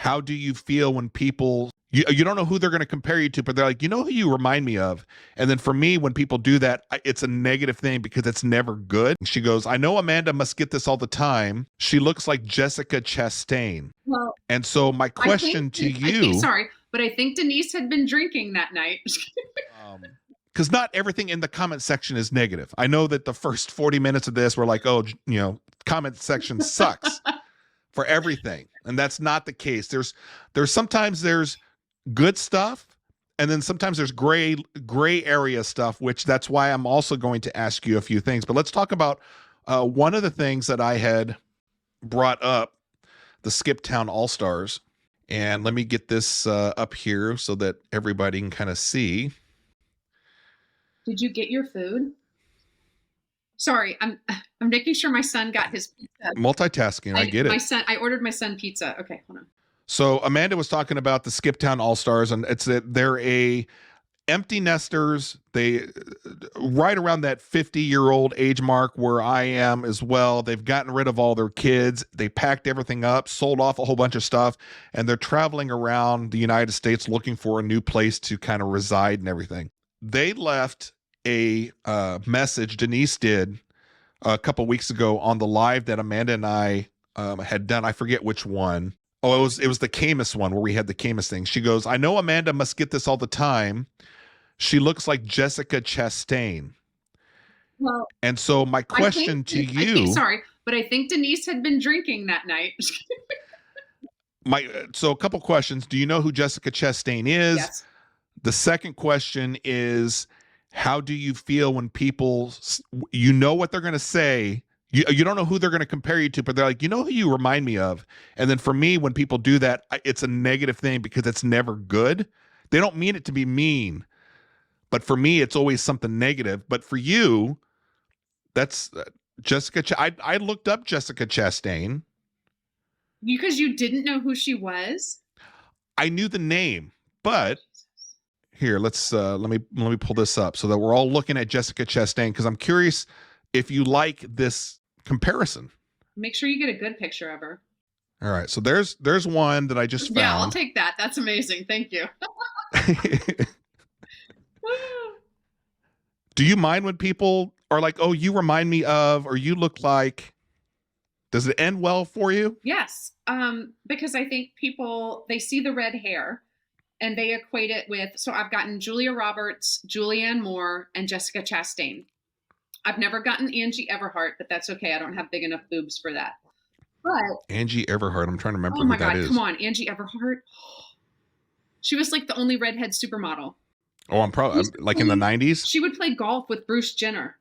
how do you feel when people, you don't know who they're going to compare you to, but they're like, you know who you remind me of? And then for me, when people do that, it's a negative thing because it's never good. She goes, I know Amanda must get this all the time. She looks like Jessica Chastain. Well, and so my question to you, sorry, but I think Denise had been drinking that night. because not everything in the comment section is negative. I know that the first 40 minutes of this were like, oh, you know, comment section sucks for everything. And that's not the case. There's sometimes there's good stuff, and then sometimes there's gray area stuff, which that's why I'm also going to ask you a few things. But let's talk about one of the things that I had brought up, the Skip Town All-Stars. And let me get this up here so that everybody can kind of see. Did you get your food? Sorry, I'm making sure my son got his pizza. Multitasking, I get it. I ordered my son pizza. Okay, hold on. So Amanda was talking about the Skip Town All-Stars, and it's that they're a empty nesters. They right around that 50-year-old age mark where I am as well. They've gotten rid of all their kids. They packed everything up, sold off a whole bunch of stuff, and they're traveling around the United States looking for a new place to kind of reside and everything. They left a message, Denise did, a couple weeks ago on the live that Amanda and I had done. I forget which one. Oh, it was the Camus one where we had the Camus thing. She goes, I know Amanda must get this all the time. She looks like Jessica Chastain. Well, and so my question to you, sorry, but I think Denise had been drinking that night. So a couple questions. Do you know who Jessica Chastain is? Yes. The second question is, how do you feel when people, you know what they're going to say, you don't know who they're going to compare you to, but they're like, you know who you remind me of? And then for me, when people do that, it's a negative thing because it's never good. They don't mean it to be mean, but for me, it's always something negative. But for you, that's Jessica. I looked up Jessica Chastain. Because you didn't know who she was? I knew the name, but here, let's let me pull this up so that we're all looking at Jessica Chastain, because I'm curious if you like this comparison. Make sure you get a good picture of her. All right, so there's one that I just found. Yeah, I'll take that. That's amazing. Thank you. Do you mind when people are like, oh, you remind me of, or you look like? Does it end well for you? Yes, because I think people, they see the red hair and they equate it with, so I've gotten Julia Roberts, Julianne Moore, and Jessica Chastain. I've never gotten Angie Everhart, but that's okay. I don't have big enough boobs for that. But Angie Everhart, I'm trying to remember who that is. Oh my God, come on, Angie Everhart. She was like the only redhead supermodel. Oh, I'm probably like in the 90s. She would play golf with Bruce Jenner.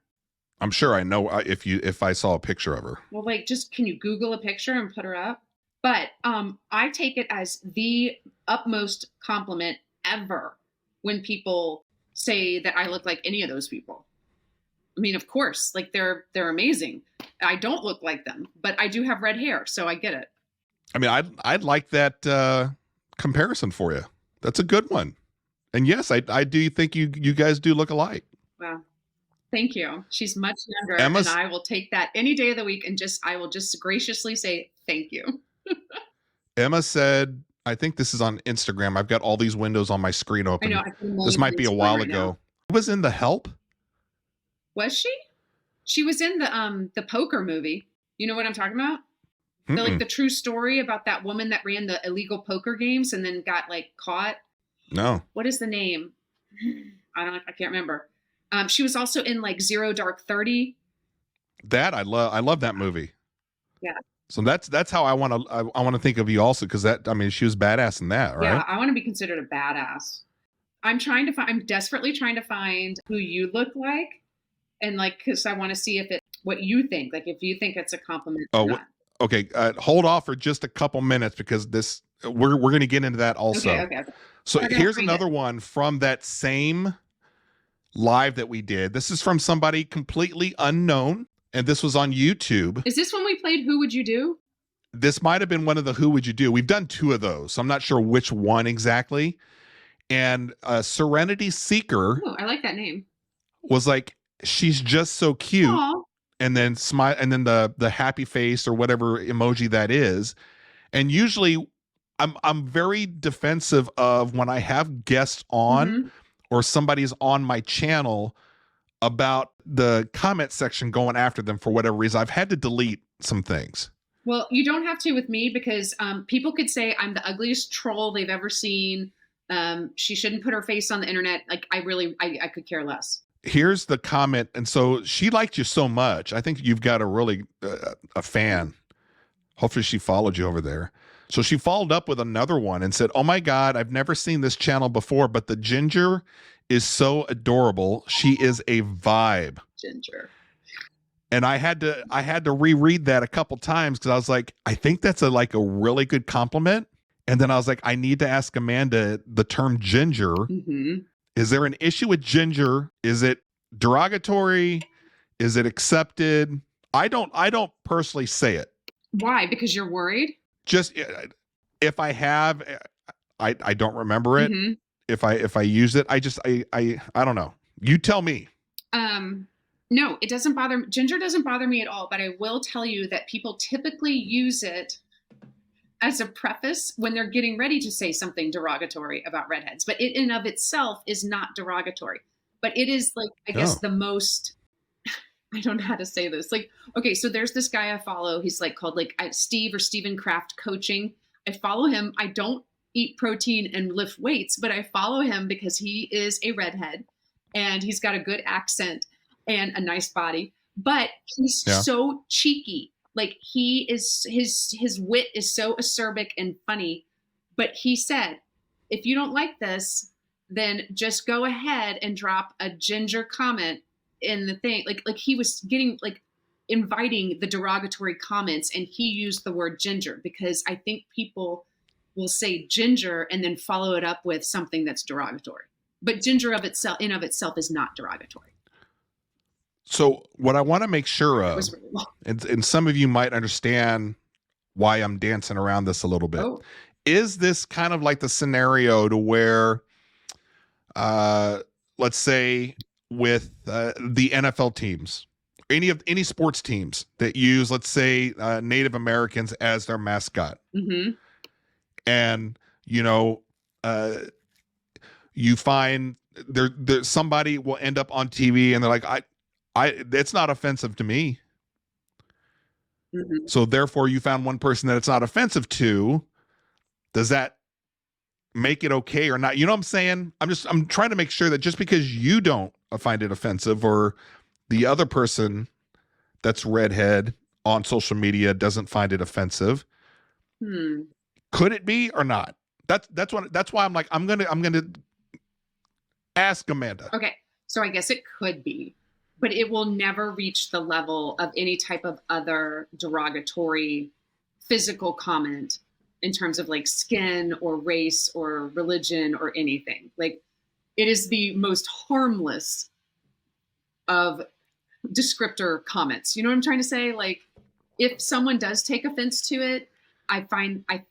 I'm sure I know if I saw a picture of her. Well, like, just can you Google a picture and put her up? But I take it as the utmost compliment ever when people say that I look like any of those people. I mean, of course, like they're amazing. I don't look like them, but I do have red hair, so I get it. I mean, I'd like that comparison for you. That's a good one. And yes, I do think you guys do look alike. Wow. Thank you. She's much younger, and I will take that any day of the week, and I will just graciously say thank you. Emma said, I think this is on Instagram. I've got all these windows on my screen open. I know. This might be a while ago. Who was in The Help? Was she? She was in the poker movie. You know what I'm talking about? The true story about that woman that ran the illegal poker games and then got like caught. No. What is the name? I can't remember. She was also in like Zero Dark 30. That I love that movie. Yeah. So that's how I want to think of you also, because she was badass in that, right? Yeah, I want to be considered a badass. I'm desperately trying to find who you look like, and like, because I want to see what you think, like if you think it's a compliment. Oh, or not. Okay. Hold off for just a couple minutes because we're going to get into that also. Okay. So here's another one from that same live that we did. This is from somebody completely unknown, and this was on YouTube. Is this when we played Who Would You Do? This might have been one of the Who Would You Do. We've done two of those, so I'm not sure which one exactly. And Serenity Seeker. Oh, I like that name. Was like, she's just so cute. Aww. And then smile, and then the happy face or whatever emoji that is. And usually I'm very defensive of when I have guests on Mm-hmm. or somebody's on my channel about the comment section going after them for whatever reason. I've had to delete some things. Well, you don't have to with me because people could say I'm the ugliest troll they've ever seen. She shouldn't put her face on the internet. Like I could care less. Here's the comment. And so she liked you so much. I think you've got a really a fan. Hopefully she followed you over there. So she followed up with another one and said, "Oh my God, I've never seen this channel before, but the ginger is so adorable. She is a vibe." Ginger. And I had to reread that a couple times because I was like, I think that's a really good compliment. And then I was like, I need to ask Amanda the term ginger. Mm-hmm. Is there an issue with ginger? Is it derogatory? Is it accepted? I don't personally say it. Why? Because you're worried? Just if I have, I don't remember it. Mm-hmm. If I use it, I don't know. You tell me. No, it doesn't bother me. Ginger doesn't bother me at all, but I will tell you that people typically use it as a preface when they're getting ready to say something derogatory about redheads. But it in of itself is not derogatory. But it is like, I guess, the most, I don't know how to say this. Like, okay, so there's this guy I follow. He's like called Steve or Steven Kraft Coaching. I follow him. I don't eat protein and lift weights, but I follow him because he is a redhead and he's got a good accent and a nice body. But he's so cheeky. Like he is, his wit is so acerbic and funny. But he said, if you don't like this, then just go ahead and drop a ginger comment in the thing. Like he was getting inviting the derogatory comments, and he used the word ginger because I think people will say ginger and then follow it up with something that's derogatory. But ginger of itself is not derogatory. So what I want to make sure of, really and some of you might understand why I'm dancing around this a little bit, is this kind of like the scenario to where, let's say with the NFL teams, any sports teams that use, let's say, Native Americans as their mascot, and you find there somebody will end up on TV and they're like, it's not offensive to me. So therefore you found one person that it's not offensive to. Does that make it okay or not? You know what I'm saying? I'm trying to make sure that just because you don't find it offensive or the other person that's redhead on social media doesn't find it offensive. Could it be or not? That's why I'm like, I'm gonna ask Amanda. Okay. So I guess it could be, but it will never reach the level of any type of other derogatory physical comment in terms of like skin or race or religion or anything. Like it is the most harmless of descriptor comments. You know what I'm trying to say? Like if someone does take offense to it, I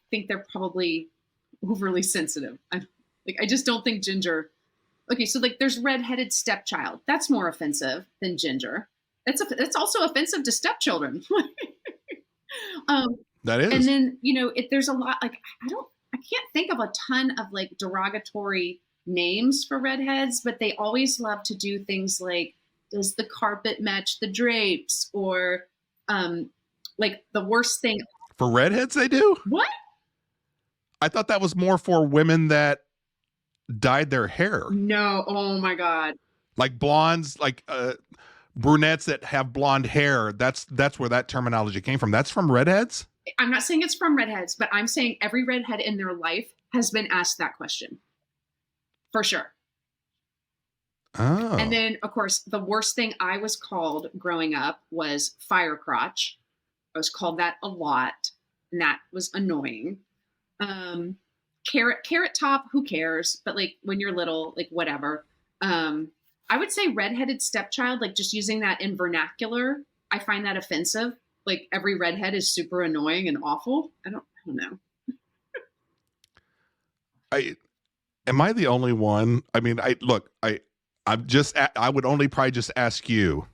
think they're probably overly sensitive. I just don't think ginger. Okay, so like there's redheaded stepchild. That's more offensive than ginger. That's also offensive to stepchildren. That is. And then, there's a lot, like, I can't think of a ton of like derogatory names for redheads, but they always love to do things like, does the carpet match the drapes? Or like the worst thing. For redheads, they do? What? I thought that was more for women that dyed their hair. No. Oh my God. Like blondes, like brunettes that have blonde hair. That's where that terminology came from. That's from redheads? I'm not saying it's from redheads, but I'm saying every redhead in their life has been asked that question. For sure. Oh. And then, of course, the worst thing I was called growing up was fire crotch. I was called that a lot, and that was annoying. Carrot top, who cares? But like when you're little, like whatever. I would say redheaded stepchild, like just using that in vernacular, I find that offensive. Like every redhead is super annoying and awful. I don't know. Am I the only one? I mean, I would only probably just ask you.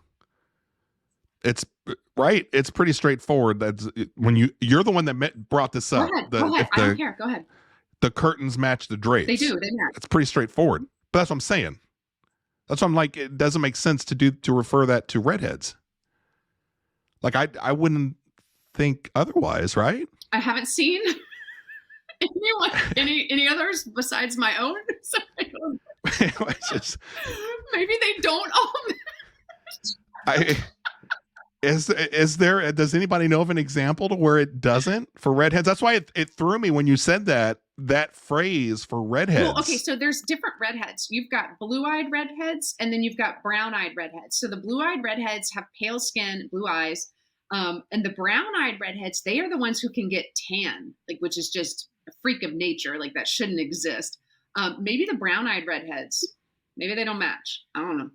It's right? It's pretty straightforward. That's when you're the one that brought this up. Go ahead. I don't care. Go ahead. The curtains match the drapes. They do. They match. It's pretty straightforward. But that's what I'm saying. That's why I'm like, it doesn't make sense to refer that to redheads. Like I wouldn't think otherwise, right? I haven't seen any others besides my own. So maybe they don't all match. Is there, does anybody know of an example to where it doesn't for redheads? That's why it threw me when you said that phrase for redheads. Well, okay, so there's different redheads. You've got blue-eyed redheads, and then you've got brown-eyed redheads. So the blue-eyed redheads have pale skin, blue eyes, and the brown-eyed redheads, they are the ones who can get tan, like, which is just a freak of nature, like that shouldn't exist. Maybe the brown-eyed redheads, maybe they don't match. I don't know.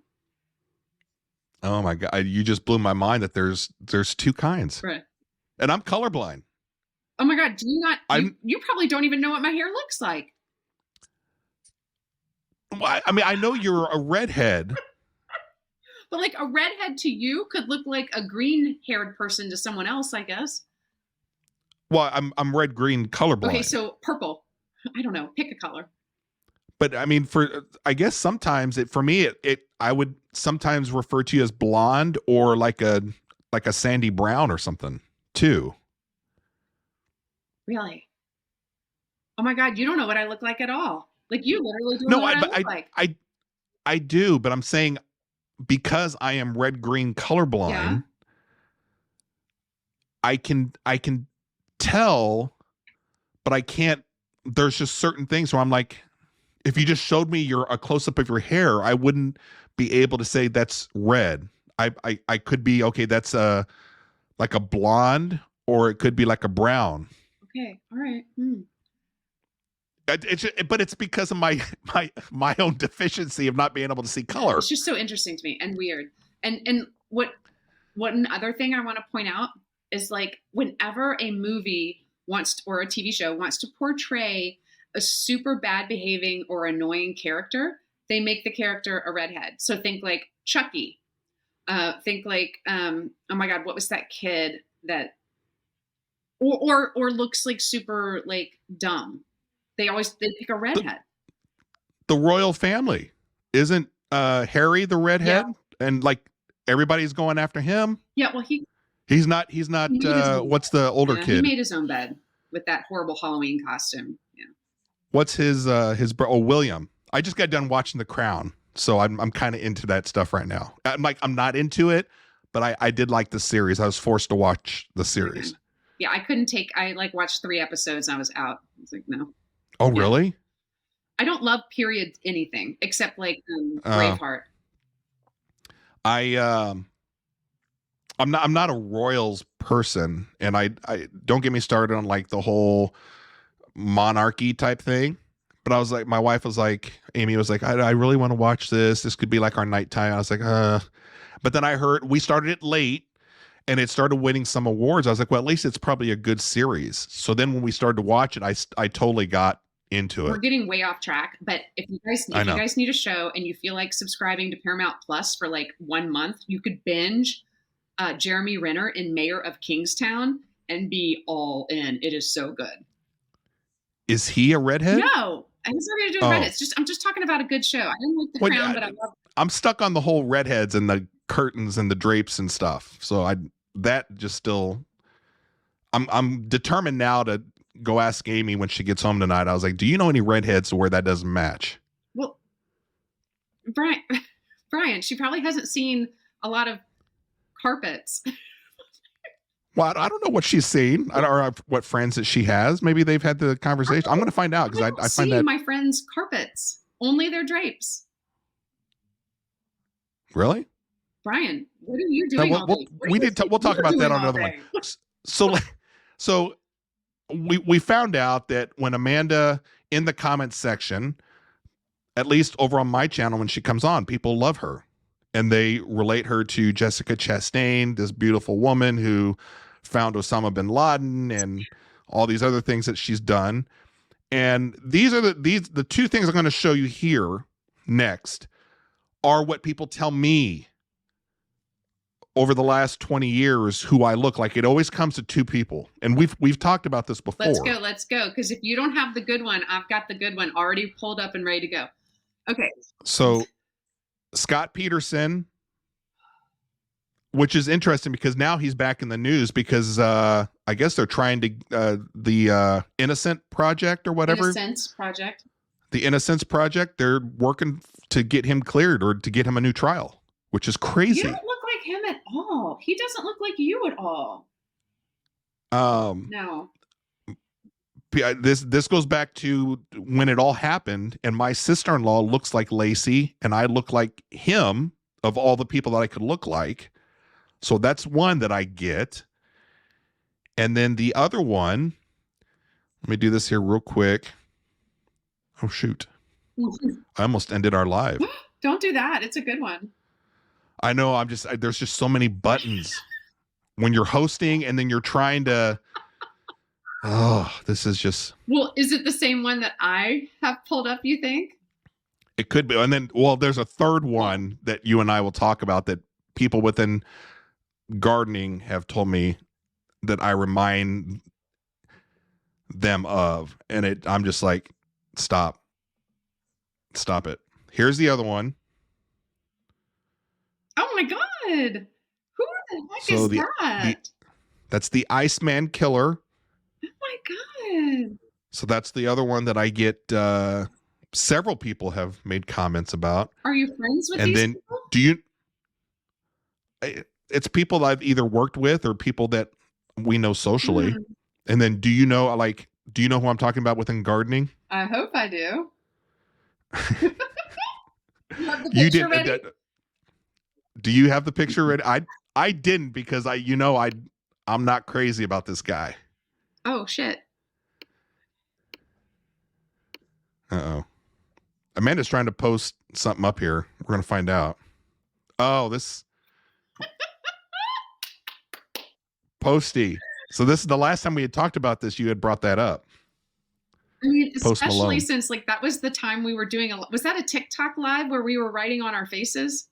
Oh my God. You just blew my mind that there's two kinds. Right. And I'm colorblind. Oh my God. Do you not, you probably don't even know what my hair looks like. Well, I mean, I know you're a redhead. But like a redhead to you could look like a green haired person to someone else, I guess. Well, I'm red green colorblind. Okay. So purple. I don't know. Pick a color. But I mean, I guess sometimes I would sometimes refer to you as blonde or like a sandy brown or something too. Really? Oh my God, you don't know what I look like at all. Like you literally don't know what I look like. I do, but I'm saying because I am red green colorblind, yeah. I can tell, but I can't. There's just certain things where I'm like, if you just showed me a close up of your hair, I wouldn't be able to say that's red. I could be okay. That's like a blonde, or it could be like a brown. Okay, all right. But it's because of my own deficiency of not being able to see color. It's just so interesting to me and weird. And what another thing I want to point out is, like, whenever a movie or a TV show wants to portray a super bad behaving or annoying character, they make the character a redhead. So think like Chucky. Think like oh my God, what was that kid that or looks like super like dumb? They pick a redhead. The royal family. Isn't Harry the redhead? Yeah. And like everybody's going after him? Yeah, well he's not what's the older kid? He made his own bed with that horrible Halloween costume. Yeah. What's his William? I just got done watching The Crown, so I'm kind of into that stuff right now. I'm not into it, but I did like the series. I was forced to watch the series. Okay. Yeah, I like watched 3 episodes and I was out. I was like, no. Oh, yeah. Really? I don't love period anything except like Braveheart. I'm not a royals person, and I don't get me started on like the whole monarchy type thing. But I was like, my wife was like, Amy was like, I really want to watch this. This could be like our nighttime. I was like, But then I heard we started it late and it started winning some awards. I was like, well, at least it's probably a good series. So then when we started to watch it, I totally got into it. We're getting way off track, but if you guys need a show and you feel like subscribing to Paramount Plus for like 1 month, you could binge Jeremy Renner in Mayor of Kingstown and be all in. It is so good. Is he a redhead? No, it has nothing to do with redheads. I'm just talking about a good show. I didn't like The Crown, but I love it. I'm stuck on the whole redheads and the curtains and the drapes and stuff. So I'm determined now to go ask Amy when she gets home tonight. I was like, do you know any redheads where that doesn't match? Well, Brian, she probably hasn't seen a lot of carpets. Well, I don't know what she's seen or what friends that she has. Maybe they've had the conversation. I'm going to find out because I find that my friends' carpets, only their drapes. Really? Brian, what are you doing? We'll talk about that on another one. So we found out that when Amanda in the comments section, at least over on my channel, when she comes on, people love her and they relate her to Jessica Chastain, this beautiful woman who found Osama bin Laden and all these other things that she's done. And these are the 2 things I'm going to show you here next are what people tell me over the last 20 years who I look like, it always comes to two people. And we've talked about this before. Let's go. Because if you don't have the good one, I've got the good one already pulled up and ready to go. Okay. So Scott Peterson, which is interesting because now he's back in the news because I guess they're trying to the Innocent Project or whatever. Innocence Project. The Innocence Project, they're working to get him cleared or to get him a new trial, which is crazy. You don't look like him at all. He doesn't look like you at all. No. This goes back to when it all happened, and my sister-in-law looks like Lacey, and I look like him of all the people that I could look like. So that's one that I get. And then the other one, let me do this here real quick. Oh, shoot. I almost ended our live. Don't do that. It's a good one. I know. There's just so many buttons when you're hosting and then you're trying to, this is just. Well, is it the same one that I have pulled up, you think? It could be. And then, there's a third one that you and I will talk about that people within gardening have told me that I remind them of. And I'm just like, stop it. Here's the other one. Oh my God. Who the heck is that? That's the Iceman Killer. Oh my God. So that's the other one that I get. Several people have made comments about. Are you friends with these people? Do you? It's people that I've either worked with or people that we know socially. Mm. And then do you know who I'm talking about within gardening? I hope I do. You did. Do you have the picture ready? I didn't because I'm not crazy about this guy. Oh shit. Uh-oh. Amanda's trying to post something up here. We're gonna find out. Oh, this Posty. So this is the last time we had talked about this. You had brought that up. I mean, especially since that was the time we were doing was that a TikTok live where we were writing on our faces?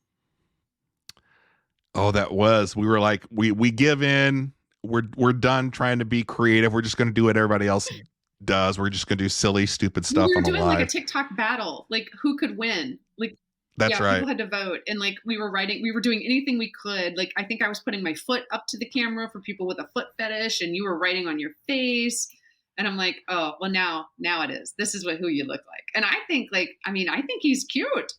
Oh, that was. We were like, we give in. We're done trying to be creative. We're just going to do what everybody else does. We're just going to do silly, stupid stuff on the live. We were doing like a TikTok battle, like who could win. Like that's right. People had to vote, and we were doing anything we could. Like I think I was putting my foot up to the camera for people with a foot fetish, and you were writing on your face. And I'm like, oh, well, now it is. This is who you look like. And I think I think he's cute.